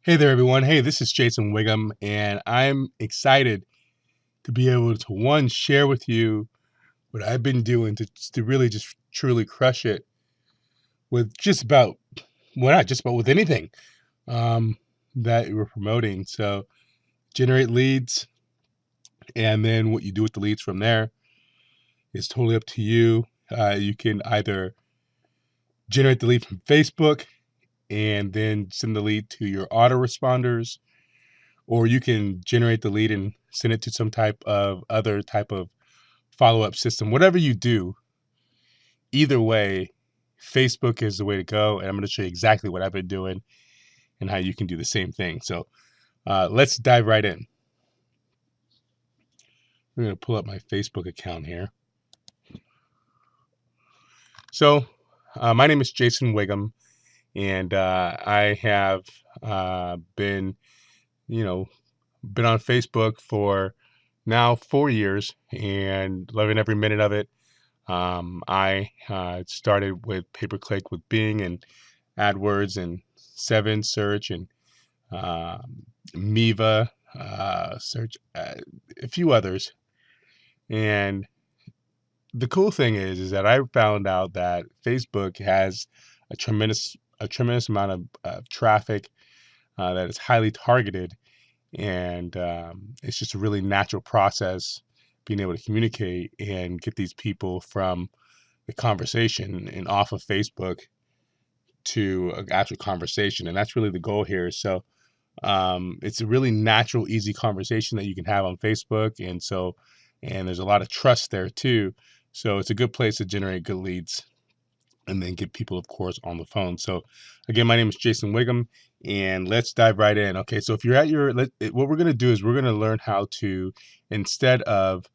Hey there, everyone. Hey, this is Jason Whigham, and I'm excited to be able to share with you what I've been doing to really just truly crush it with just about, well, not just about with anything um, that we're promoting. So, generate leads, and then what you do with the leads from there is totally up to you. You can either generate the lead from Facebook and then send the lead to your autoresponders, or you can generate the lead and send it to some type of other type of follow-up system. Whatever you do, either way, Facebook is the way to go. And I'm going to show you exactly what I've been doing and how you can do the same thing. So let's dive right in. I'm going to pull up my Facebook account here. So my name is Jason Whigham, and I have been, been on Facebook for now 4 years and loving every minute of it. I started with pay-per-click with Bing and AdWords and Seven Search and Miva Search, a few others. And the cool thing is that I found out that Facebook has a tremendous amount of traffic that is highly targeted, and it's just a really natural process being able to communicate and get these people from the conversation and off of Facebook to an actual conversation. And that's really the goal here. So it's a really natural, easy conversation that you can have on Facebook. And there's a lot of trust there too. So it's a good place to generate good leads and then get people, of course, on the phone. So again, my name is Jason Whigham, and let's dive right in. Okay. So if you're at what we're going to do is we're going to learn how to, instead of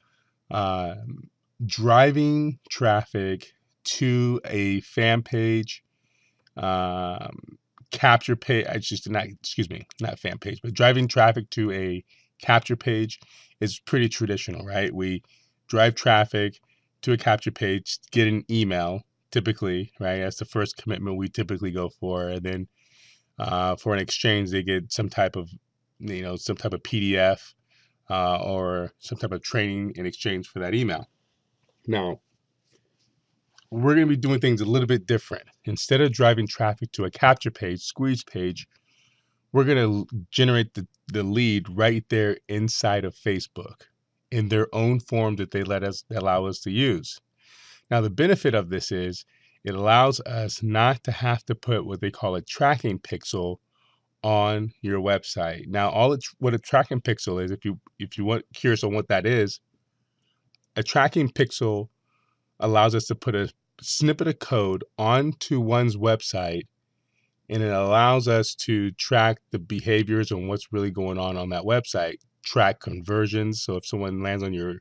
driving traffic to a fan page, um, capture page. I just not excuse me, not fan page, but driving traffic to a capture page is pretty traditional, right? We drive traffic to a capture page, get an email, typically, right? That's the first commitment we typically go for, and then for an exchange, they get some type of, some type of PDF or some type of training in exchange for that email. Now, we're going to be doing things a little bit different. Instead of driving traffic to a capture page, squeeze page, we're going to generate the lead right there inside of Facebook in their own form that they allow us to use. Now, the benefit of this is it allows us not to have to put what they call a tracking pixel on your website. Now, what a tracking pixel is, if you want curious on what that is, a tracking pixel allows us to put a snippet of code onto one's website, and it allows us to track the behaviors and what's really going on that website, track conversions. So if someone lands on your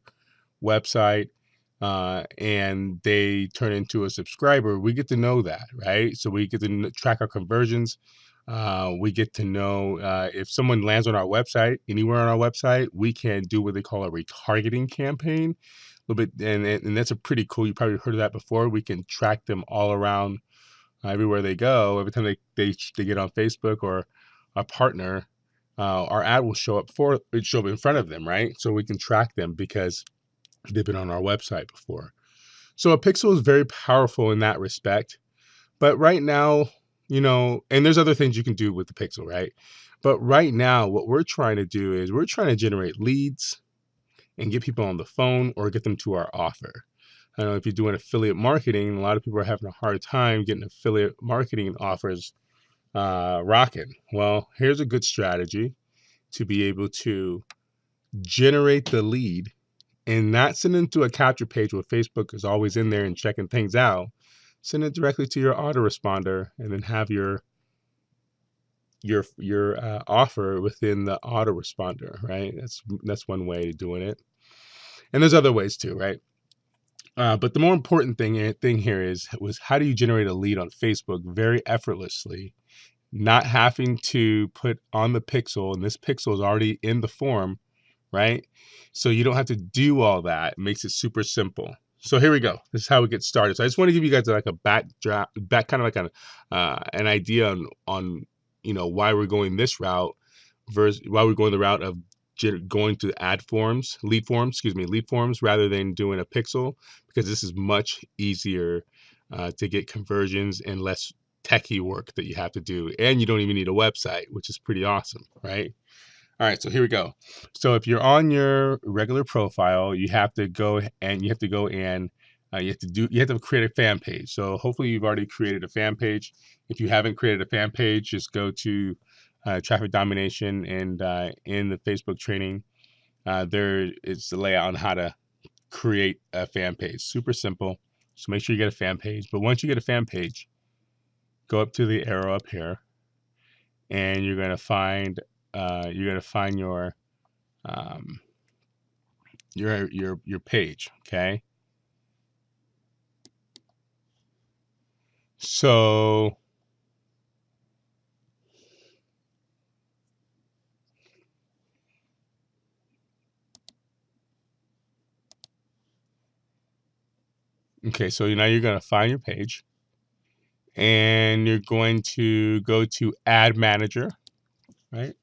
website and they turn into a subscriber, we get to know that, right? So we get to track our conversions. We get to know if someone lands on our website, anywhere on our website, we can do what they call a retargeting campaign. A little bit, and that's a pretty cool. You probably heard of that before. We can track them all around everywhere they go. Every time they get on Facebook or a partner, our ad will show up in front of them, right? So we can track them because they've been on our website before. So a pixel is very powerful in that respect. But right now, and there's other things you can do with the pixel, right? But right now, what we're trying to do is we're trying to generate leads and get people on the phone or get them to our offer. I don't know if you're doing affiliate marketing, a lot of people are having a hard time getting affiliate marketing offers rocking. Well, here's a good strategy to be able to generate the lead and not send it to a capture page where Facebook is always in there and checking things out. Send it directly to your autoresponder and then have your offer within the autoresponder, right? That's one way of doing it, and there's other ways too, right? But the more important thing here was how do you generate a lead on Facebook very effortlessly, not having to put on the pixel, and this pixel is already in the form, right? So you don't have to do all that. It makes it super simple. So here we go. This is how we get started. So I just want to give you guys like a back kind of like an idea on why we're going this route versus why we're going the route of going to lead forms rather than doing a pixel, because this is much easier to get conversions and less techie work that you have to do, and you don't even need a website, which is pretty awesome, right? All right, so here we go. So if you're on your regular profile, you have to go and you have to create a fan page. So hopefully you've already created a fan page. If you haven't created a fan page, just go to Traffic Domination, and in the Facebook training, there is the layout on how to create a fan page. Super simple. So make sure you get a fan page. But once you get a fan page, go up to the arrow up here, and you're gonna find um, your page. Okay. So okay, so now you're gonna find your page, and you're going to go to Ad Manager, right?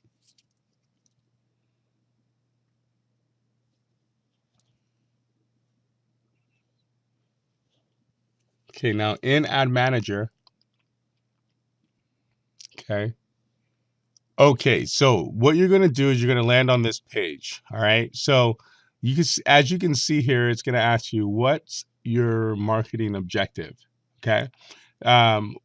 Okay, now in Ad Manager, okay. Okay, so what you're gonna do is you're gonna land on this page. All right. So as you can see here, it's gonna ask you what's your marketing objective. Okay. Um,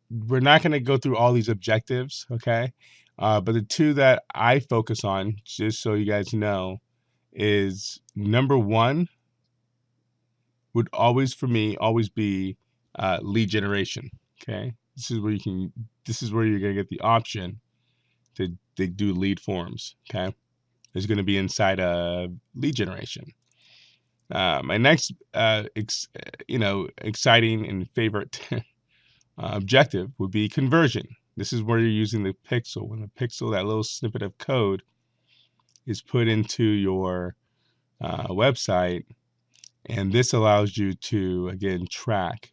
we're not gonna go through all these objectives, okay? But the two that I focus on, just so you guys know, is number one would always for me always be lead generation. Okay. This is where you're gonna get the option to they do lead forms. Okay, it's going to be inside of lead generation. My next, exciting and favorite objective would be conversion. This is where you're using the pixel. When the pixel, that little snippet of code, is put into your website, and this allows you to again track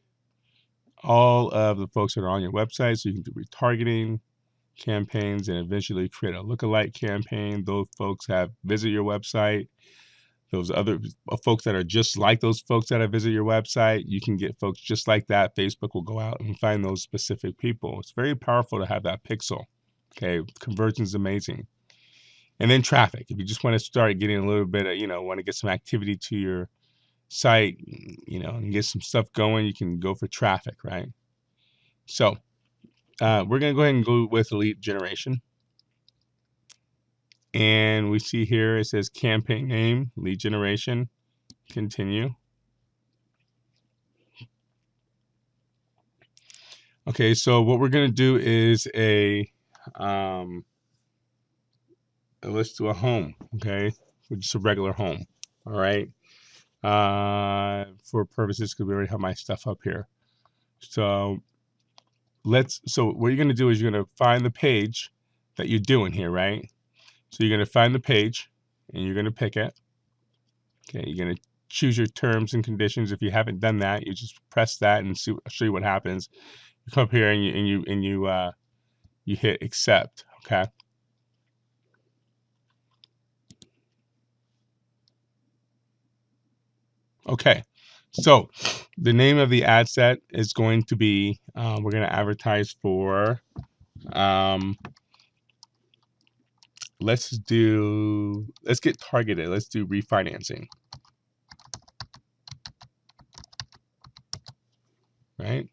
all of the folks that are on your website, so you can do retargeting campaigns and eventually create a lookalike campaign. Those folks have visit your website. Those other folks that are just like those folks that have visited your website, you can get folks just like that. Facebook will go out and find those specific people. It's very powerful to have that pixel. Okay, conversion is amazing. And then traffic. If you just want to start getting a little bit of, want to get some activity to your site, and get some stuff going, you can go for traffic, right? So we're going to go ahead and go with lead generation. And we see here it says campaign name, lead generation, continue. Okay, so what we're going to do is let's do a home, okay? Just a regular home, all right? For purposes, because we already have my stuff up here. So what you're going to do is you're going to find the page that you're doing here, right? So you're going to find the page, and you're going to pick it. Okay, you're going to choose your terms and conditions. If you haven't done that, you just press that and show you what happens. You come up here and you hit accept. Okay. Okay. So the name of the ad set is going to be we're going to advertise for let's get targeted. Let's do refinancing. Right.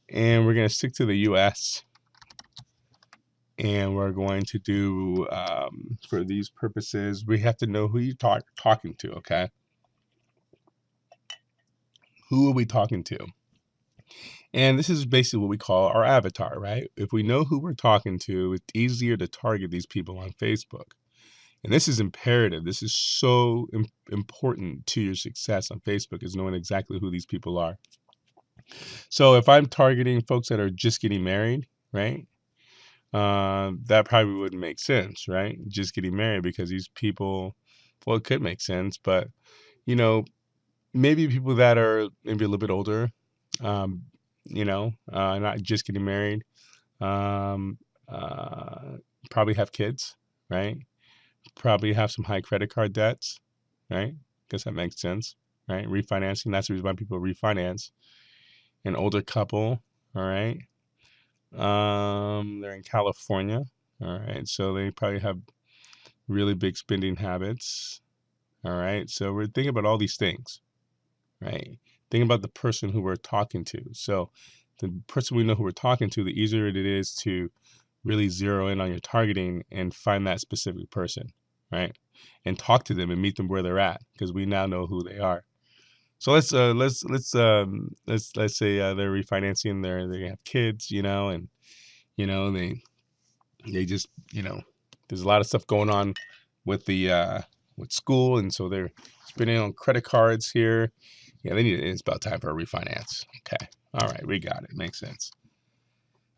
And we're going to stick to the US. And we're going to do for these purposes, we have to know who you're talking to. Okay. Who are we talking to? And this is basically what we call our avatar, right? If we know who we're talking to, it's easier to target these people on Facebook. And this is imperative. This is so important to your success on Facebook, is knowing exactly who these people are. So if I'm targeting folks that are just getting married, right? That probably wouldn't make sense, right? Just getting married, because these people, well, it could make sense, but maybe people that are maybe a little bit older, not just getting married. Um, Probably have kids, right? Probably have some high credit card debts, right? Guess that makes sense, right? Refinancing, that's the reason why people refinance. An older couple, all right? They're in California, all right? So they probably have really big spending habits, all right? So we're thinking about all these things, right? Think about the person who we're talking to. So the person we know who we're talking to, the easier it is to really zero in on your targeting and find that specific person, right? And talk to them and meet them where they're at, because we now know who they are. So let's say they're refinancing, they have kids, and they just there's a lot of stuff going on with the with school, and so they're spending on credit cards here. Yeah, it's about time for a refinance. Okay, all right, we got it. Makes sense.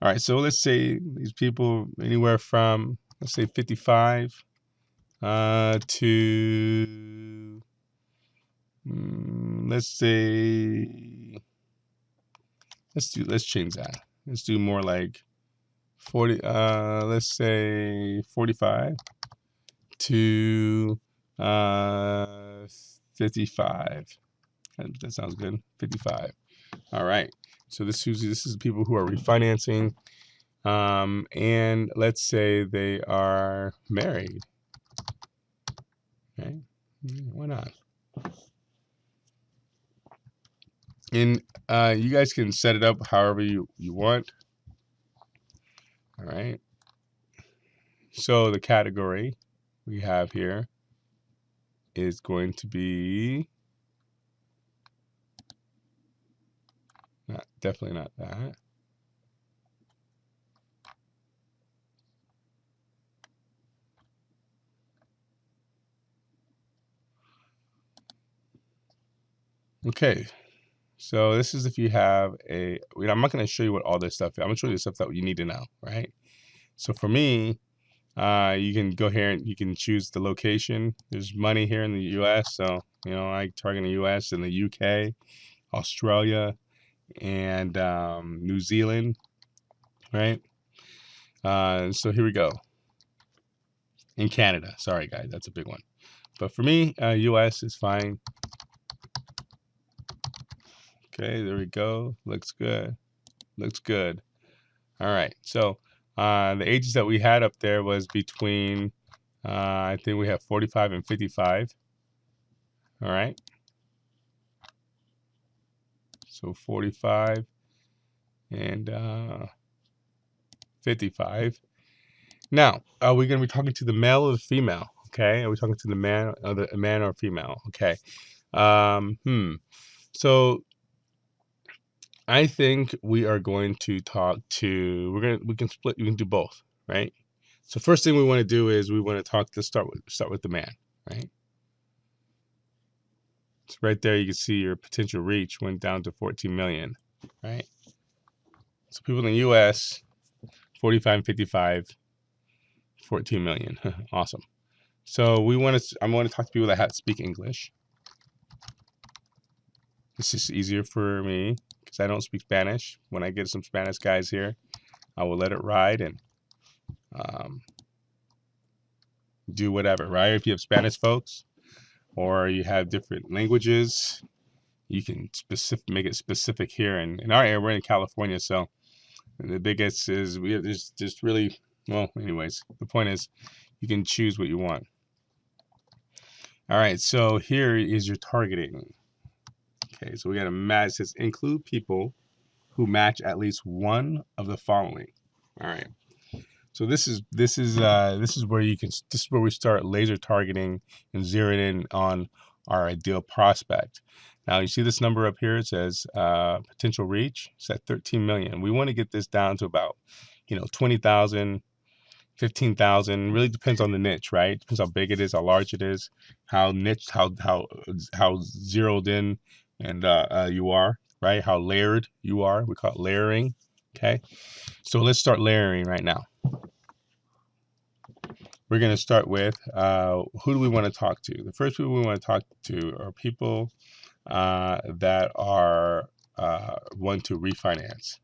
All right, so let's say these people anywhere from, let's say, 55 to let's say, let's change that. Let's do more like 40, let's say 45 to 55. That sounds good. 55. All right. So this is people who are refinancing, and let's say they are married. Okay, why not? And you guys can set it up however you want. All right. So the category we have here is going to be definitely not that. Okay. So this is if you have I'm not going to show you what all this stuff is. I'm going to show you the stuff that you need to know, right? So for me, you can go here and you can choose the location. There's money here in the U.S. So, I target the U.S. and the U.K., Australia, and New Zealand, right? So here we go. In Canada. Sorry, guys. That's a big one. But for me, U.S. is fine. Okay, there we go. Looks good. Looks good. All right. So the ages that we had up there was between, I think we have 45 and 55. All right. So 45 and 55. Now, are we going to be talking to the male or the female? Okay. Are we talking to the man or female? Okay. So I think we are going to talk to, we can split, we can do both, right? So first thing we want to do is we want to start with the man, right? So right there, you can see your potential reach went down to 14 million, right? So people in the US, 45 and 55, 14 million. Awesome. So I'm going to talk to people that speak English. This is easier for me because I don't speak Spanish. When I get some Spanish guys here, I will let it ride and do whatever, right? If you have Spanish folks or you have different languages, you can make it specific here. And in our area, we're in California, so the biggest is there's just really, well, anyways, the point is you can choose what you want. All right, so here is your targeting. Okay, so we got a match. It says include people who match at least one of the following. All right. So this is where we start laser targeting and zeroing in on our ideal prospect. Now you see this number up here. It says potential reach. It's at 13 million. We want to get this down to about 20,000, 15,000. Really depends on the niche, right? Depends how big it is, how large it is, how niche, how zeroed in and you are, right? How layered you are. We call it layering. Okay. So let's start layering right now. We're going to start with who do we want to talk to? The first people we want to talk to are people that are want to refinance.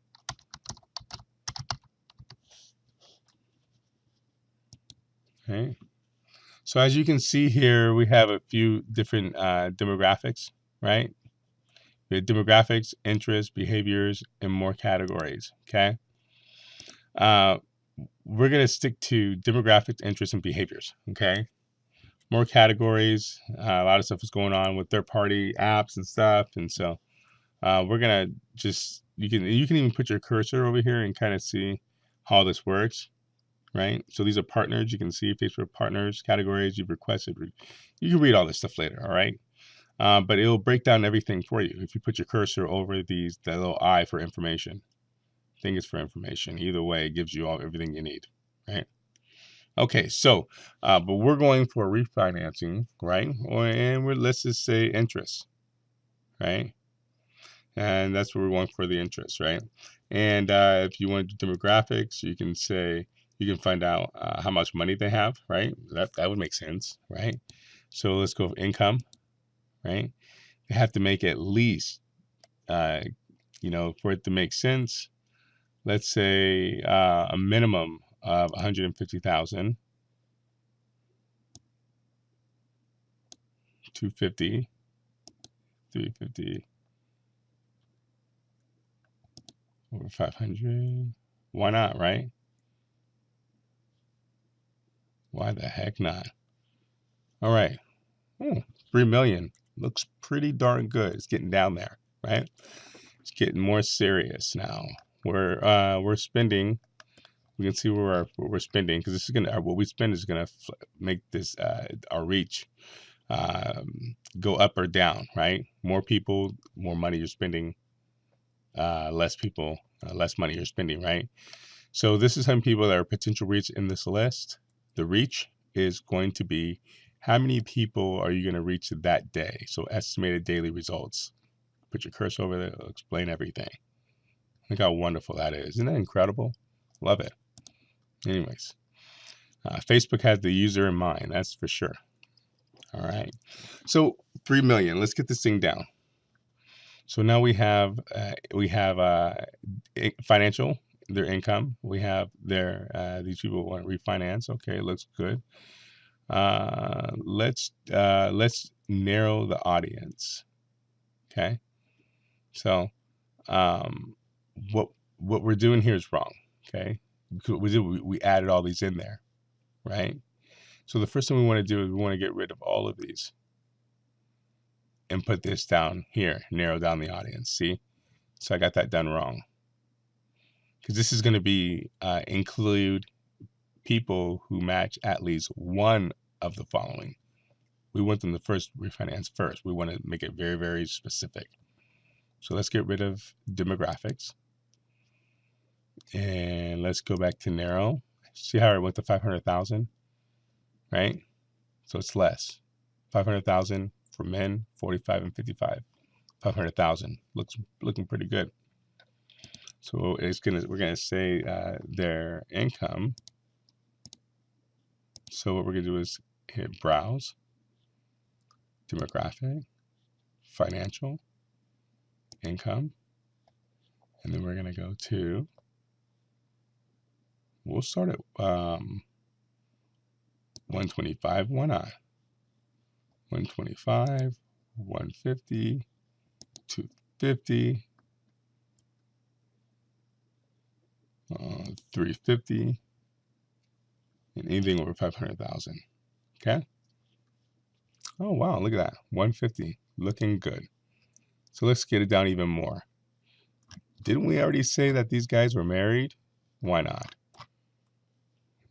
right? So as you can see here, we have a few different demographics, right? We have demographics, interests, behaviors, and more categories, okay? Uh, we're going to stick to demographics, interests, and behaviors, okay? More categories, a lot of stuff is going on with third-party apps and stuff, and so we're going to just, you can even put your cursor over here and kind of see how this works, right? So these are partners. You can see Facebook partners, categories you've requested. You can read all this stuff later, all right? But it'll break down everything for you if you put your cursor over that little I for information. I think it's for information. Either way, it gives you everything you need, right? Okay, so, but we're going for refinancing, right? And let's just say interest, right? And that's where we're going for the interest, right? And if you want to do demographics, you can say, you can find out how much money they have, right? That would make sense, right? So let's go for income, right? They have to make at least, for it to make sense, let's say a minimum of 150,000, 250, 350, over 500. Why not, right? Why the heck not? All right. 3 million looks pretty darn good. It's getting down there, right? It's getting more serious now. We're spending. We can see what we're spending, because this is gonna, what we spend is gonna make this our reach go up or down, right? More people, more money you're spending. Less people, less money you're spending, right? So this is how many people that are potential reach in this list. The reach is going to be how many people are you going to reach that day. So estimated daily results. Put your cursor over there, it'll explain everything. Look how wonderful that is. Isn't that incredible? Love it. Anyways, Facebook has the user in mind, that's for sure. All right. So 3 million, let's get this thing down. So now we have financial, their income. We have these people want to refinance. Okay, looks good. Let's narrow the audience. Okay, so what we're doing here is wrong. Okay, we added all these in there, right? So the first thing we want to do is we want to get rid of all of these and put this down here, narrow down the audience. See, so I got that done wrong, because this is going to be include people who match at least one of the following. We want them to first refinance first. We want to make it very, very specific. So let's get rid of demographics. And let's go back to narrow. See how it went to 500,000, right? So it's less. 500,000 for men, 45 and 55. 500,000 looking pretty good. So we're gonna say their income. So what we're gonna do is hit browse, demographic, financial, income, and then we're gonna go to, we'll start at 125. Why not? 125, 150, 250, 350, and anything over 500,000. Okay. Oh wow, look at that. 150, looking good. So let's get it down even more. Didn't we already say that these guys were married? Why not?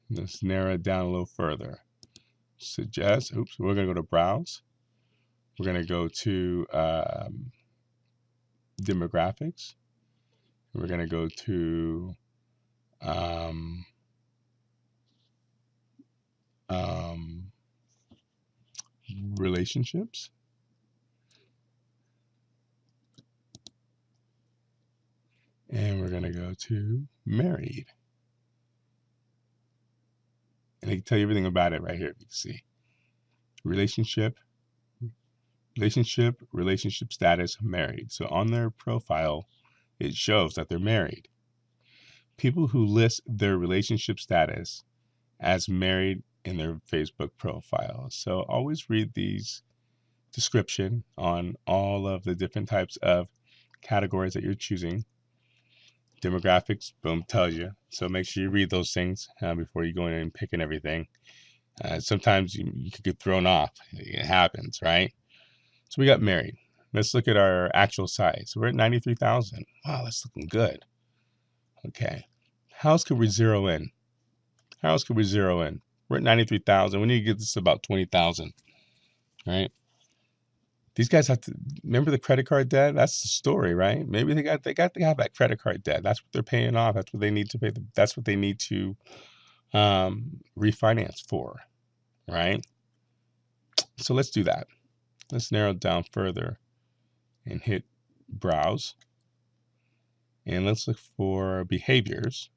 Let's narrow it down a little further. Suggest, oops, we're gonna go to browse. We're gonna go to demographics. We're gonna go to relationships. And we're gonna go to married. And they can tell you everything about it right here, if you can see. Relationship status, married. So on their profile, it shows that they're married. People who list their relationship status as married in their Facebook profile. So always read these description on all of the different types of categories that you're choosing. Demographics, boom, tells you. So make sure you read those things before you go in and picking everything. Sometimes you could get thrown off. It happens, right? So we got married. Let's look at our actual size. We're at 93,000. Wow, that's looking good. Okay. How else could we zero in? How else could we zero in? We're at 93,000. We need to get this to about 20,000, right? These guys have to remember the credit card debt. That's the story, right? Maybe they got to have that credit card debt. That's what they're paying off. That's what they need to pay. That's what they need to refinance for, right? So let's do that. Let's narrow it down further and hit browse. And let's look for behaviors.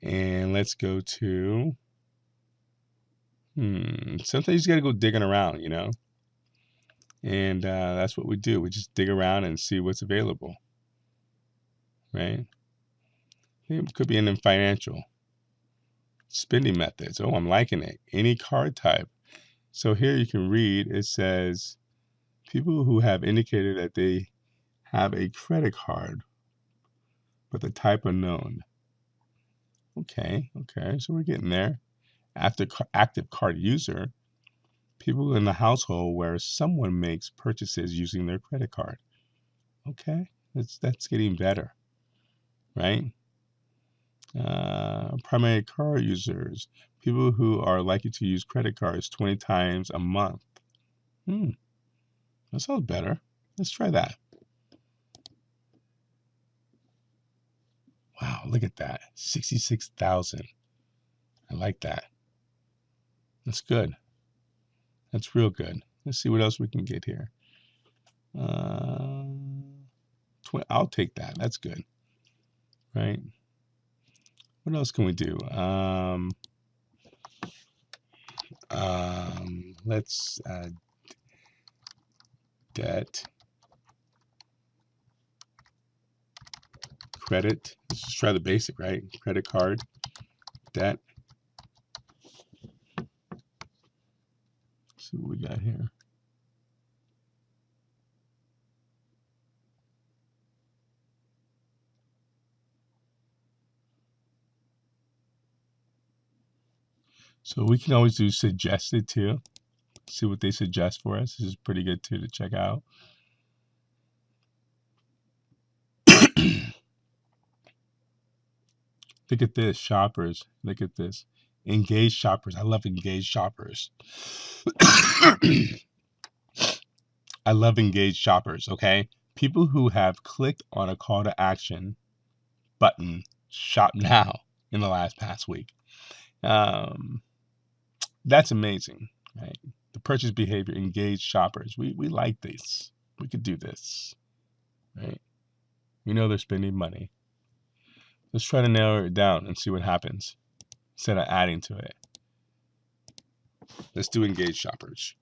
And let's go to, sometimes you got to go digging around, you know? And that's what we do. We just dig around and see what's available, right? It could be in financial. Spending methods. Oh, I'm liking it. Any card type. So here you can read, it says, people who have indicated that they have a credit card, but the type unknown. Okay, so we're getting there. After active card user, people in the household where someone makes purchases using their credit card. Okay, that's getting better, right? Primary card users, people who are likely to use credit cards 20 times a month. That sounds better. Let's try that. Wow, look at that. 66,000. I like that. That's good. That's real good. Let's see what else we can get here. I'll take that. That's good. Right? What else can we do? Let's debt, credit. Let's just try the basic, right? Credit card, debt. Let's see what we got here. So we can always do suggested too. See what they suggest for us. This is pretty good too to check out. Look at this, shoppers. Look at this. Engaged shoppers. I love engaged shoppers. I love engaged shoppers, okay? People who have clicked on a call to action button, shop now, in the past week. That's amazing, right? The purchase behavior, engaged shoppers. We like this. We could do this, right? We know they're spending money. Let's try to narrow it down and see what happens instead of adding to it. Let's do engaged shoppers.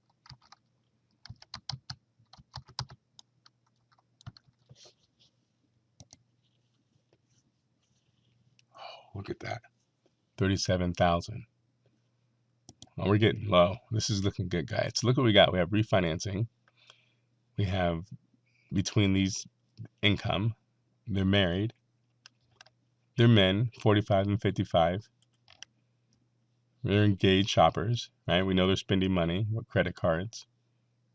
Oh, look at that. 37,000. Well, we're getting low. This is looking good, guys. Look what we got. We have refinancing. We have between these income. They're married. They're men, 45 and 55. They're engaged shoppers, right? We know they're spending money with credit cards,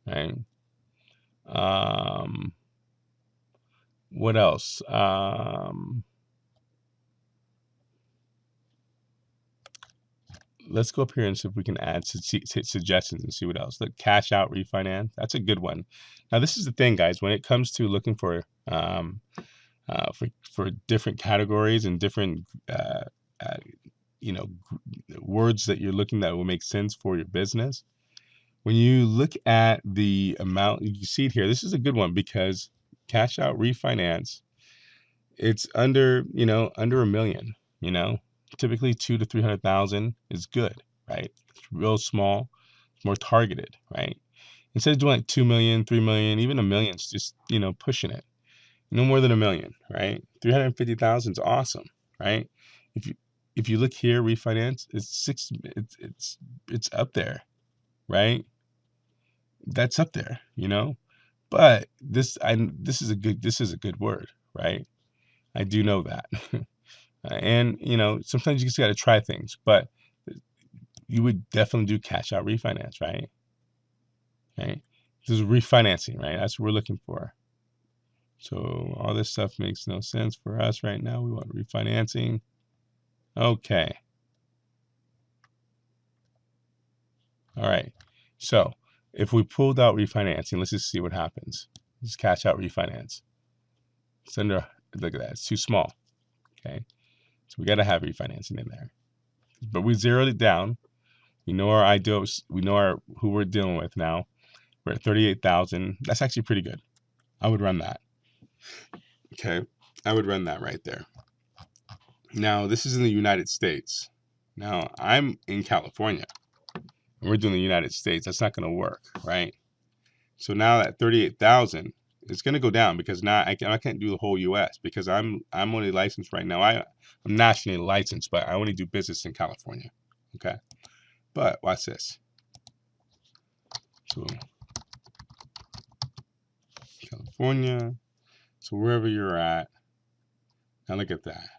right? What else? Let's go up here and see if we can add suggestions and see what else. Look, cash out refinance. That's a good one. Now, this is the thing, guys. When it comes to looking for different categories and different words that you're looking that will make sense for your business. When you look at the amount, you see it here. This is a good one because cash out refinance, it's under $1 million. Typically 200,000 to 300,000 is good, right? It's real small, more targeted, right? Instead of doing like 2 million, 3 million, even $1 million, it's just pushing it. No more than $1 million, right? 350,000 is awesome, right? if you look here, refinance, it's up there, right? That's up there, But this is a good word, right? I do know that. And sometimes you just got to try things, but you would definitely do cash out refinance, right? Right? This is refinancing, right? That's what we're looking for. So all this stuff makes no sense for us right now. We want refinancing. Okay. All right. So if we pulled out refinancing, let's just see what happens. Just cash out refinance. It's under, look at that. It's too small. Okay. So we got to have refinancing in there. But we zeroed it down. We know our ideals. We know who we're dealing with now. We're at 38,000. That's actually pretty good. I would run that. Okay. I would run that right there. Now, this is in the United States. Now, I'm in California, and we're doing the United States. That's not going to work, right? So now that 38,000, it's going to go down because now I can't do the whole U.S. because I'm only licensed right now. I'm nationally licensed, but I only do business in California. Okay, but watch this. So California. So wherever you're at, now look at that.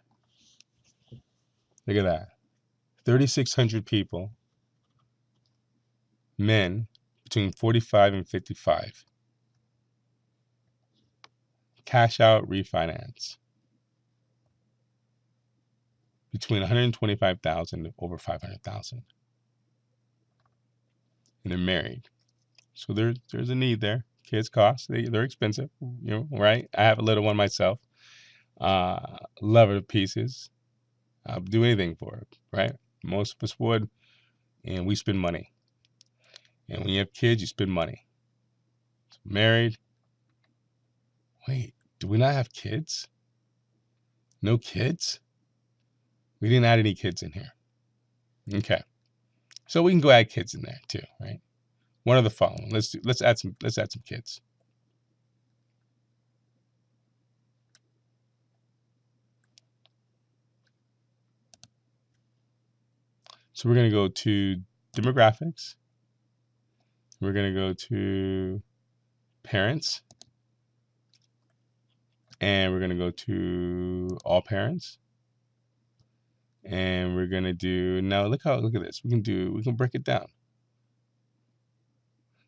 Look at that. 3,600 people, men between 45 and 55. Cash out refinance between 125,000 to over 500,000. And they're married. So there's a need there. Kids cost, they're expensive, right? I have a little one myself. Love her to pieces. I'll do anything for her, right? Most of us would. And we spend money. And when you have kids, you spend money. So married. Wait, do we not have kids? No kids? We didn't add any kids in here. Okay. So we can go add kids in there too, right? One of the following. Let's add some kids. So we're going to go to demographics. We're going to go to parents. And we're going to go to all parents. And we're going to do, now look at this. We can break it down.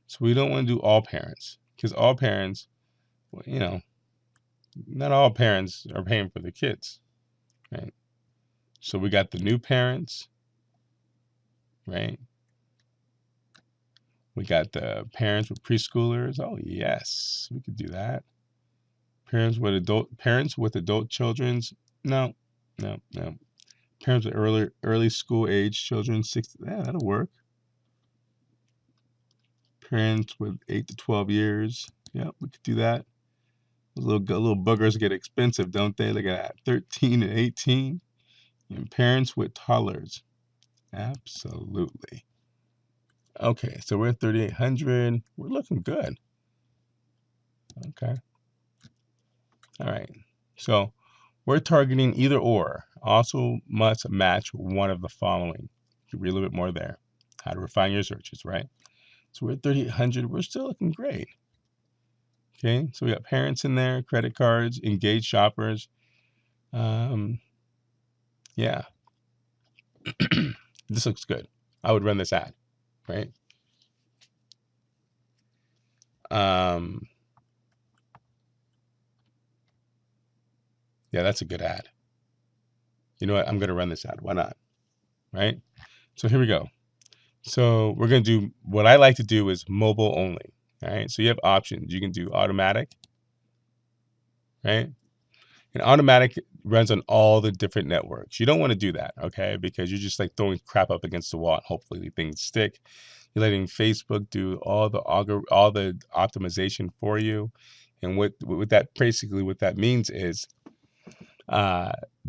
So we don't want to do all parents because all parents, well, not all parents are paying for the kids, right? So we got the new parents, right? We got the parents with preschoolers. Oh yes, we could do that. Parents with adult children's. No. Parents with early school age children, 6. Yeah, that'll work. Parents with 8 to 12 years. Yeah, we could do that. Those little boogers get expensive, don't they? Look at that, 13 and 18. And parents with toddlers. Absolutely. Okay, so we're at 3,800. We're looking good. Okay. All right. So we're targeting either or. Also must match one of the following. You can read a little bit more there. How to refine your searches, right? So we're at 3,800. We're still looking great. Okay. So we got parents in there, credit cards, engaged shoppers. Yeah. This looks good. I would run this ad, right? Yeah, that's a good ad. You know what? I'm going to run this ad. Why not? Right? So here we go. So we're going to do, what I like to do is mobile only. All right. So you have options. You can do automatic, right? And automatic runs on all the different networks. You don't want to do that, okay? Because you're just like throwing crap up against the wall and hopefully things stick. You're letting Facebook do all the optimization for you. And what that means is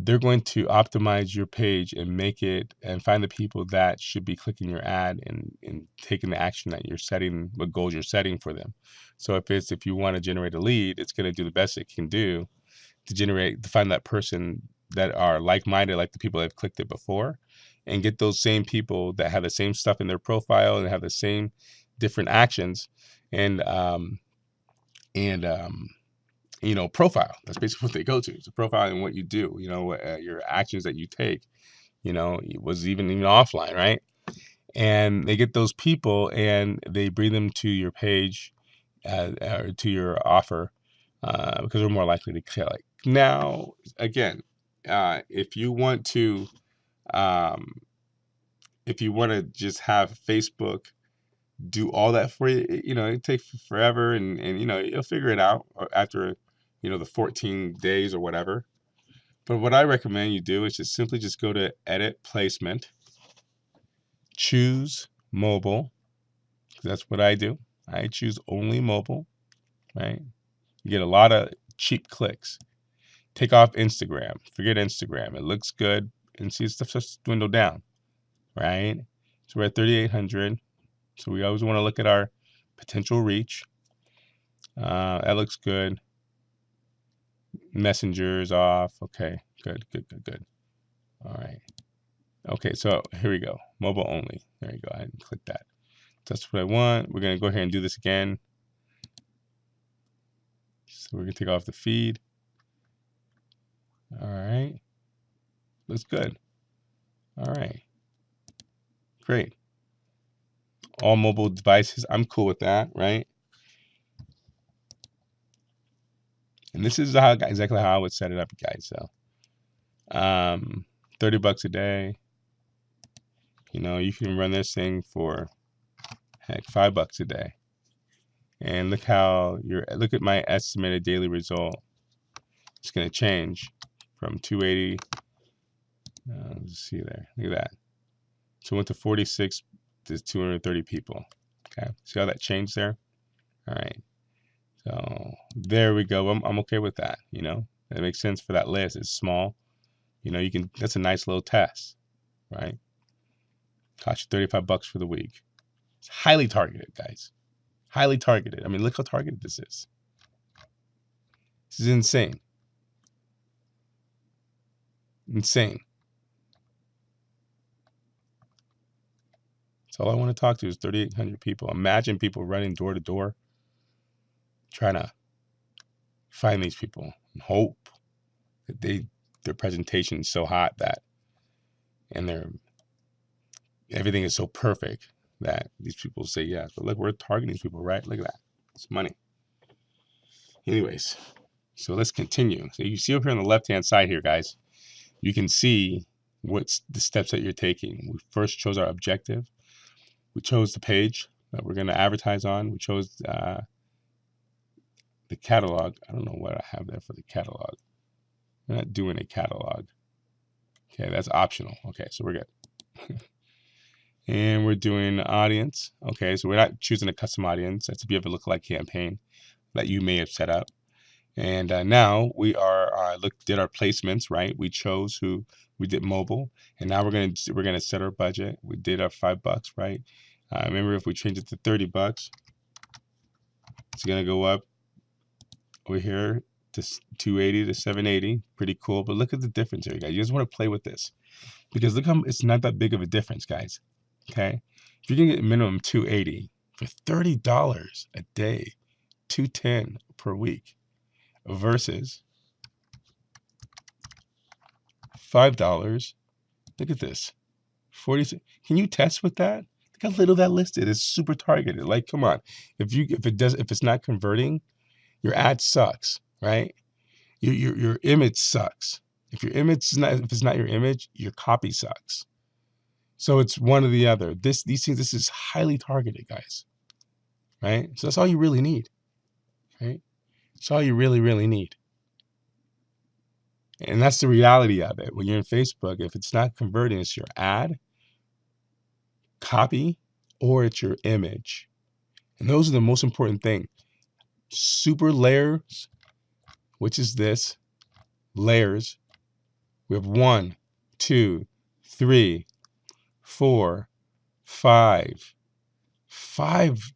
they're going to optimize your page and make it and find the people that should be clicking your ad and taking the action that you're setting, what goals you're setting for them. So if you want to generate a lead, it's going to do the best it can do to find that person that are like-minded, like the people that have clicked it before, and get those same people that have the same stuff in their profile and have the same different actions and profile. That's basically what they go to. It's a profile and what you do, your actions that you take, it was even offline, right? And they get those people and they bring them to your page or to your offer because they're more likely to click. Now, again, if you want to just have Facebook do all that for you, it takes forever, and you'll figure it out after the 14 days or whatever. But what I recommend you do is just go to edit placement, choose mobile. That's what I do. I choose only mobile, right? You get a lot of cheap clicks. Take off Instagram. Forget Instagram. It looks good, and see stuff just dwindle down, right? So we're at 3,800. So we always want to look at our potential reach. That looks good. Messenger's off. Okay, good. All right. Okay, so here we go. Mobile only. There you go. I didn't click that. That's what I want. We're going to go ahead and do this again. So we're going to take off the feed. All right. Looks good. All right. Great. All mobile devices. I'm cool with that, right? And this is exactly how I would set it up, guys. So, $30 a day. You can run this thing for heck $5 a day. And look at my estimated daily result. It's going to change from 280. Let's see there. Look at that. So it went to 46 to 230 people. Okay. See how that changed there? All right. So there we go. I'm okay with that. That makes sense for that list. It's small. That's a nice little test, right? Cost you $35 for the week. It's highly targeted, guys. Highly targeted. I mean, look how targeted this is. This is insane. Insane. So all I want to talk to is 3,800 people. Imagine people running door to door, trying to find these people and hope that their presentation is so hot and everything is so perfect that these people say yes. But look, we're targeting these people, right? Look at that. It's money. Anyways, so let's continue. So you see up here on the left-hand side here, guys, you can see what's the steps that you're taking. We first chose our objective. We chose the page that we're going to advertise on. We chose the catalog. I don't know what I have there for the catalog. We're not doing a catalog. Okay, that's optional. Okay, so we're good. And we're doing audience. Okay, so we're not choosing a custom audience. That's to be a lookalike campaign that you may have set up. And now we did our placements, right? We chose who we did mobile, and now we're gonna set our budget. We did our $5, right? Remember, if we change it to $30, it's gonna go up over here to 280 to 780. Pretty cool. But look at the difference here, guys. You just want to play with this because look how it's not that big of a difference, guys. Okay, if you can get minimum 280 for $30 a day, 210 per week, versus $5. Look at this, 40. Can you test with that? Look how little that listed. It's super targeted. Like, come on, if it's not converting, your ad sucks, right? Your image sucks. If if it's not your image, your copy sucks. So it's one or the other. This is highly targeted, guys. Right? So that's all you really need. Right? That's all you really, really need. And that's the reality of it. When you're in Facebook, if it's not converting, it's your ad, copy, or it's your image. And those are the most important thing. Super layers, which is this, layers. We have 1, 2, 3, 4, 5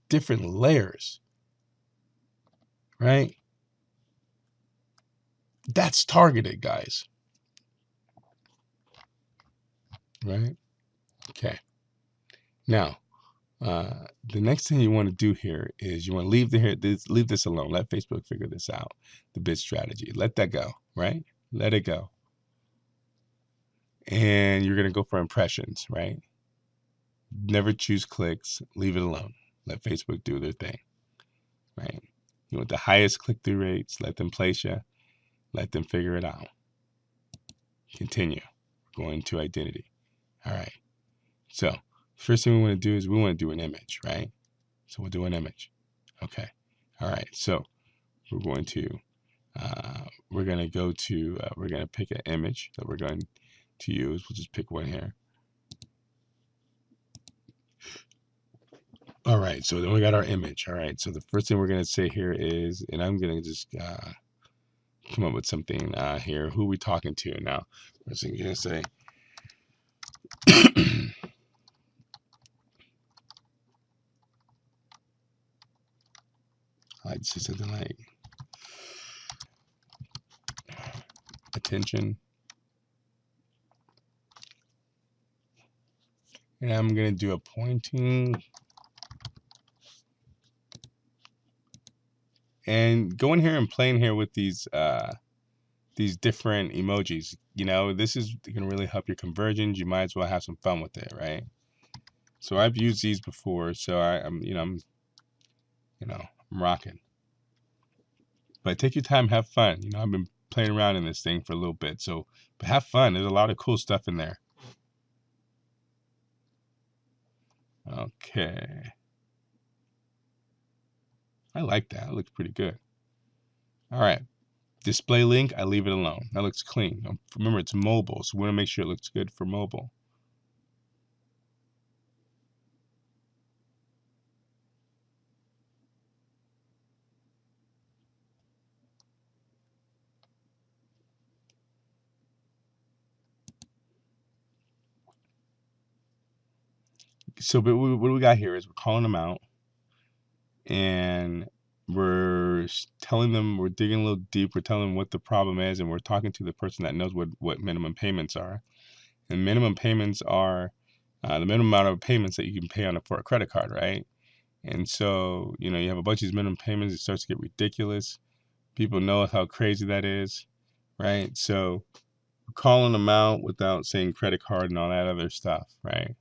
different layers, right? That's targeted, guys. right? Okay. Now, the next thing you want to do here is you want to leave this alone. Let Facebook figure this out. The bid strategy. Let that go, right? Let it go. And you're going to go for impressions, right? Never choose clicks. Leave it alone. Let Facebook do their thing, right? You want the highest click-through rates. Let them place you. Let them figure it out. Continue. Going to identity. All right. So first thing we want to do is we want to do an image, right? So we'll do an image. Okay. All right. So we're going to we're going to pick an image that we're going to use. We'll just pick one here. All right. So then we got our image. All right. So the first thing we're going to say here is, and I'm going to just come up with something here. Who are we talking to now? First thing you're going to say. I'd say something like attention. And I'm going to do a pointing. And go in here and play in here with these different emojis. You know, this is going to really help your conversions. You might as well have some fun with it, right? So I've used these before, so I'm rocking. But take your time, have fun. You know, I've been playing around in this thing for a little bit, so but have fun. There's a lot of cool stuff in there. Okay. I like that. It looks pretty good. All right. Display link, I leave it alone. That looks clean. Remember, it's mobile, so we want to make sure it looks good for mobile. So, but what we got here is we're calling them out, and we're telling them, we're digging a little deep. We're telling them what the problem is, and we're talking to the person that knows what minimum payments are. And minimum payments are the minimum amount of payments that you can pay for a credit card, right? And so, you know, you have a bunch of these minimum payments. It starts to get ridiculous. People know how crazy that is, right? So, we're calling them out without saying credit card and all that other stuff, right?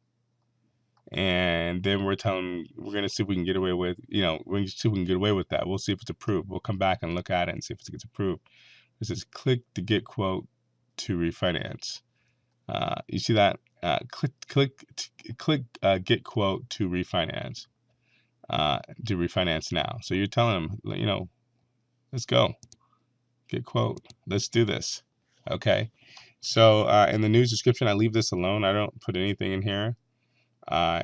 And then we're telling them we're going to see if we can get away with, we're going to see if we can get away with that. We'll see if it's approved. We'll come back and look at it and see if it gets approved. It says click to get quote to refinance. You see that? Click get quote to refinance. To refinance now. So you're telling them, let's go. Get quote. Let's do this. Okay. So in the news description, I leave this alone. I don't put anything in here.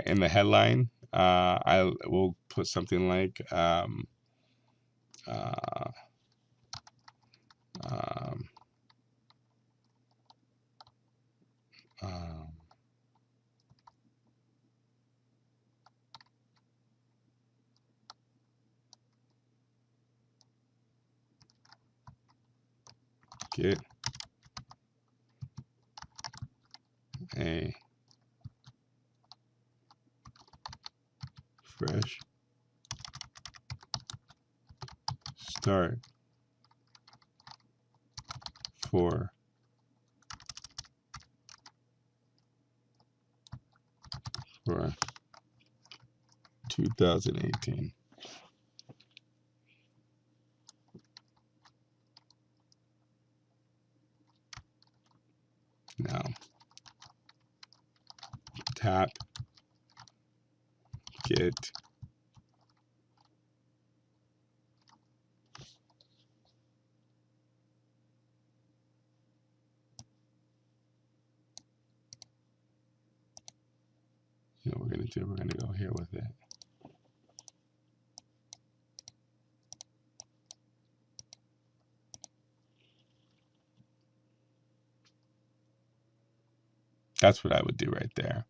In the headline, I will put something like uh, um, um, get a fresh start for 2018. Now tap get what we're gonna do. We're gonna go here with it. That's what I would do right there.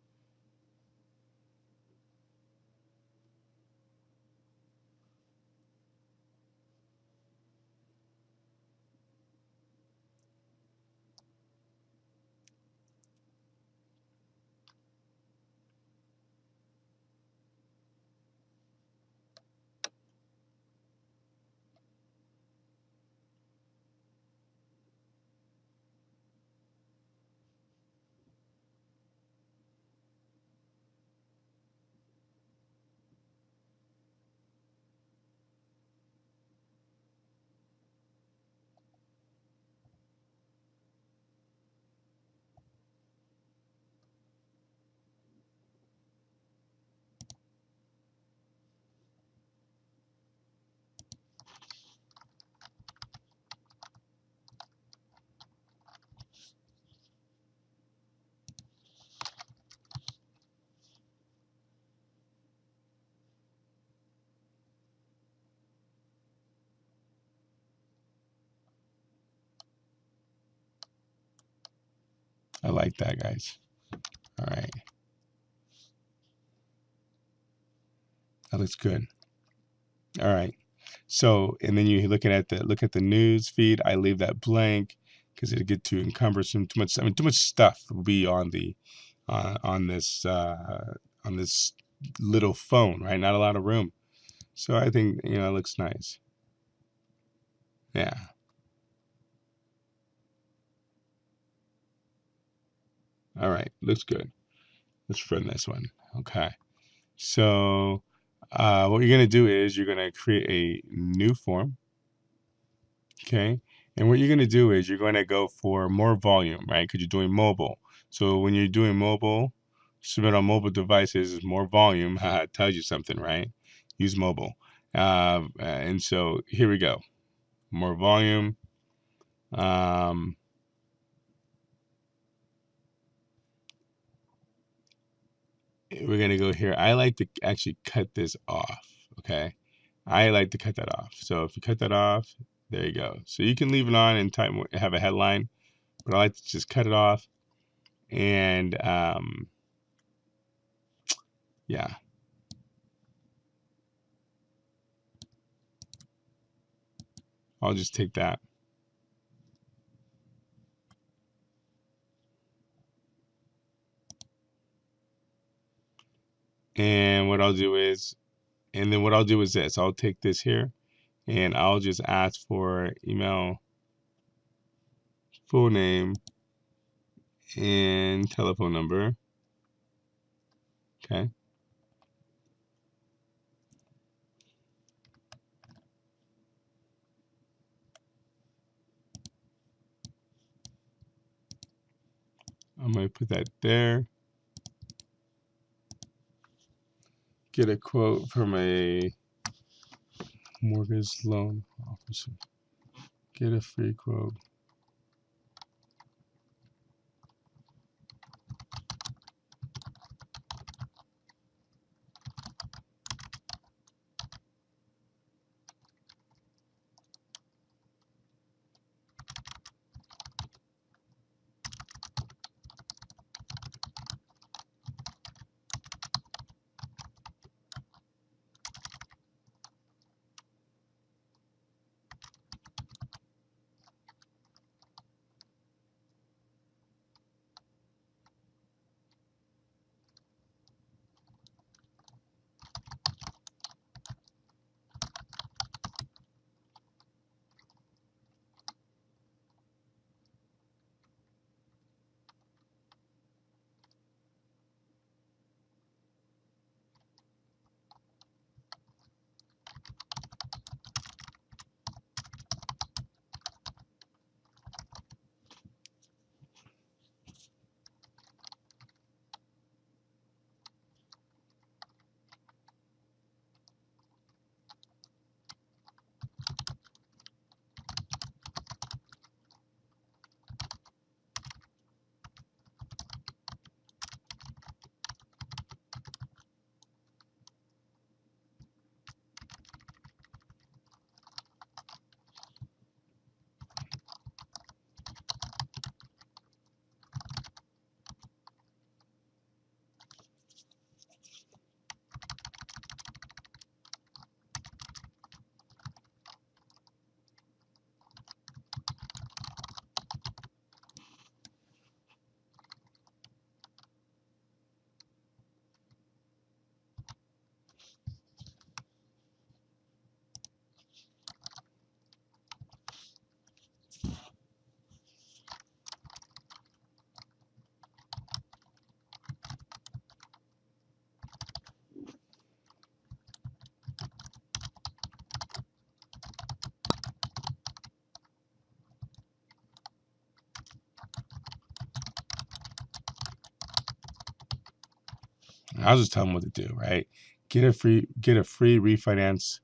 I like that, guys. All right. That looks good. All right. So, and then you look at the news feed. I leave that blank because it'll get too cumbersome. Too much. I mean, too much stuff will be on the on this little phone, right? Not a lot of room. So I think it looks nice. Yeah. All right. Looks good. Let's run this one. Okay. So what you're gonna do is you're gonna create a new form. Okay. And what you're going to do is you're going to go for more volume, right? Because you're doing mobile. So when you're doing mobile, submit on mobile devices is more volume. It tells you something, right? Use mobile. And so here we go. More volume. Um, we're going to go here. I like to actually cut this off. Okay. I like to cut that off. So if you cut that off, there you go. So you can leave it on and have a headline, but I like to just cut it off. And yeah, I'll just take that. And what I'll do is, this. I'll take this here and I'll just ask for email, full name, and telephone number. Okay. I'm going to put that there. Get a quote from a mortgage loan officer. Get a free quote. I'll just tell them what to do, right? Get a free refinance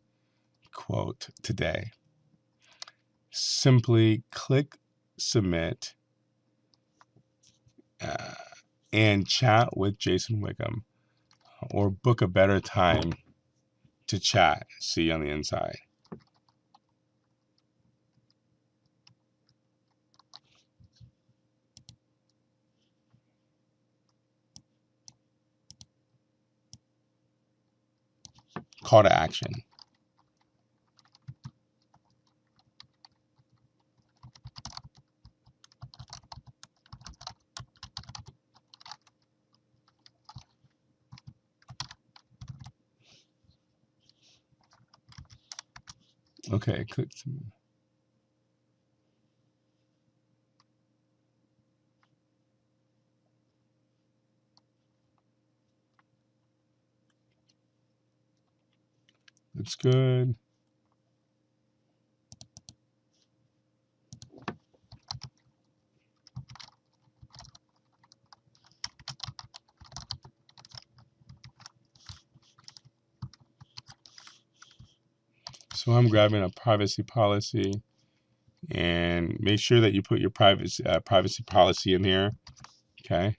quote today. Simply click submit uh, and chat with Jason Whigham, or book a better time to chat. See you on the inside. call to action. Okay, click. Looks good. So I'm grabbing a privacy policy, and make sure that you put your privacy policy in here. Okay.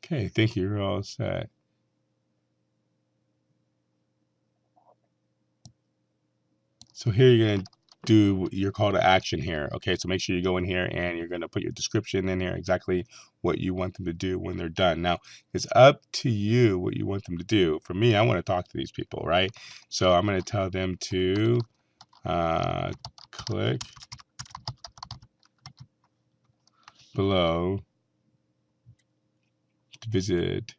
Okay, thank you. You're all set. So here you're going to do your call to action here. Okay, so make sure you go in here and you're going to put your description in here, exactly what you want them to do when they're done. Now, it's up to you what you want them to do. For me, I want to talk to these people, right? So I'm going to tell them to click below to visit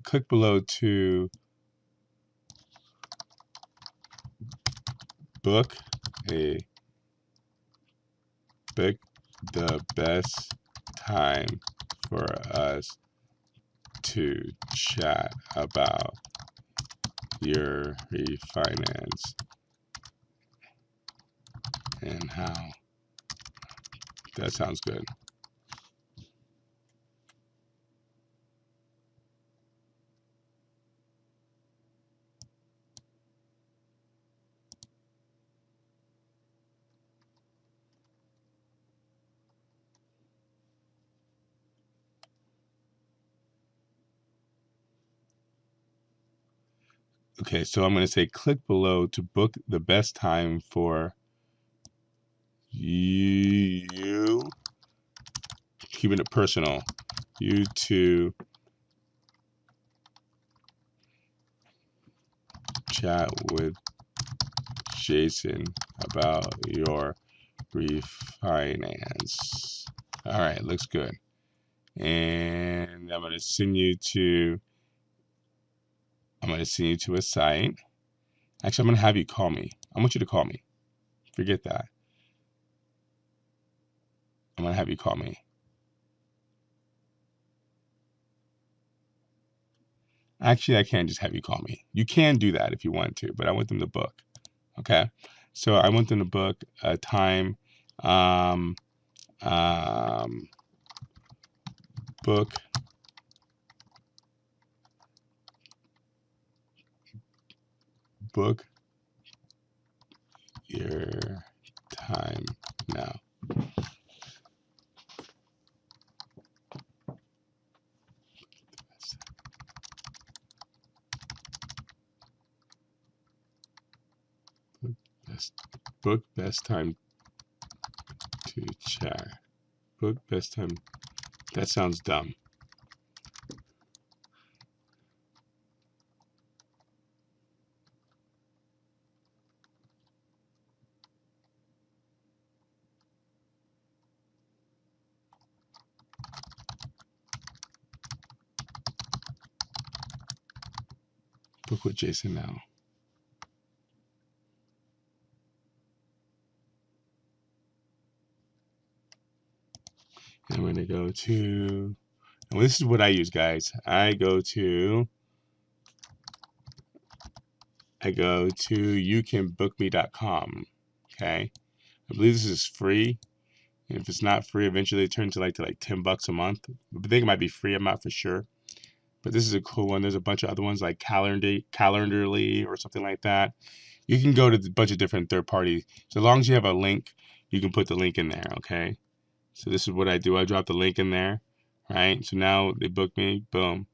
click below to book the best time for us to chat about your refinance and how. That sounds good. Okay, so I'm going to say click below to book the best time for you, keeping it personal, you to chat with Jason about your refinance. All right, looks good. And I'm going to send you to a site. Actually, I'm going to have you call me. I want you to call me. Forget that. I'm going to have you call me. Actually, I can't just have you call me. You can do that if you want to, but I want them to book. Okay. So I want them to book a time, um, book your time now. Book best time to chat. Book best time. That sounds dumb. Book with Jason now. I'm going to go to, and this is what I use, guys. I go to youcanbookme.com. Okay. I believe this is free. And if it's not free, eventually it turns to like $10 a month. I think it might be free. I'm not for sure. But this is a cool one. There's a bunch of other ones like Calendarly or something like that. You can go to a bunch of different third parties. So as long as you have a link, you can put the link in there, okay? So this is what I do. I drop the link in there, right? So now they book me, boom.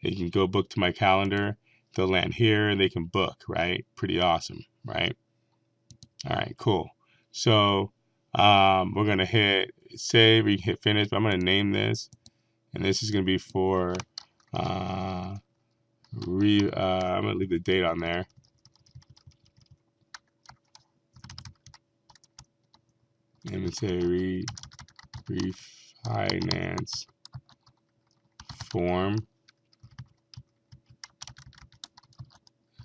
They can go book to my calendar. They'll land here and they can book, right? Pretty awesome, right? All right, cool. So we're gonna hit save, we can hit finish, but I'm gonna name this, and this is gonna be for I'm gonna leave the date on there. And it's a refinance form,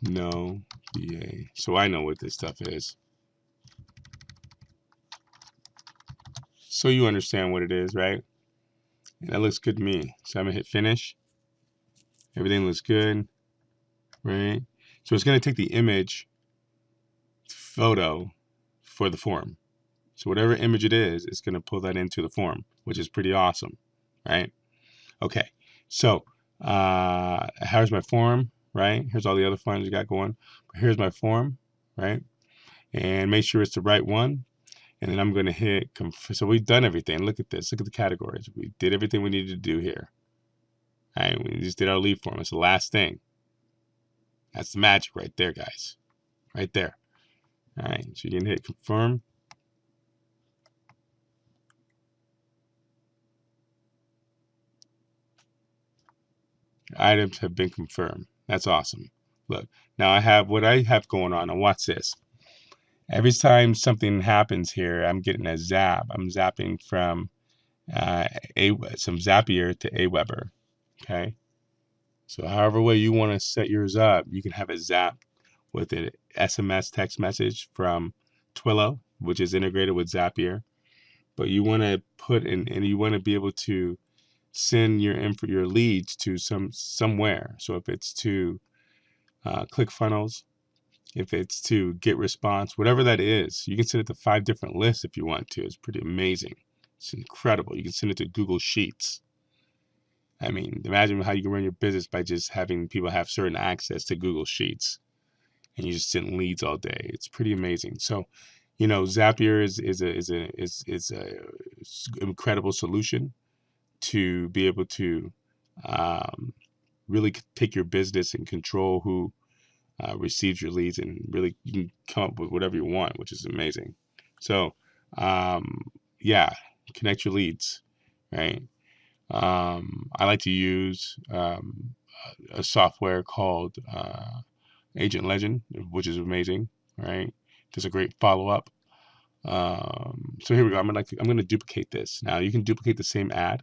no VA. So I know what this stuff is. So you understand what it is, right? And that looks good to me. So I'm gonna hit finish. Everything looks good, right? So it's gonna take the image photo for the form. So whatever image it is, it's gonna pull that into the form, which is pretty awesome, right? Okay, so here's my form, right? Here's all the other forms you got going. But here's my form, right? And make sure it's the right one. And then I'm going to hit, so we've done everything. Look at this. Look at the categories. We did everything we needed to do here. All right, we just did our lead form. It's the last thing. That's the magic right there, guys. Right there. All right, so you can hit confirm. Items have been confirmed. That's awesome. Look, now I have what I have going on. And watch this. Every time something happens here, I'm getting a zap. I'm zapping from some Zapier to Aweber. Okay. So however way you want to set yours up, you can have it zap with an SMS text message from Twilio, which is integrated with Zapier. But you want to put in, and you want to be able to send your leads to somewhere. So if it's to ClickFunnels, if it's to GetResponse, whatever that is, you can send it to 5 different lists if you want to. It's pretty amazing. It's incredible. You can send it to Google Sheets. I mean, imagine how you can run your business by just having people have certain access to Google Sheets, and you just send leads all day. It's pretty amazing. So, Zapier is a incredible solution to be able to really take your business and control who receives your leads, and really you can come up with whatever you want, which is amazing. So, yeah, connect your leads, right? I like to use a software called Agent Legend, which is amazing, right? Does a great follow up. So here we go. I'm gonna duplicate this. Now you can duplicate the same ad.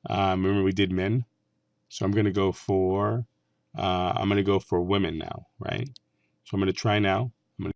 Remember we did men, so I'm gonna go for women now, right? So I'm gonna try now.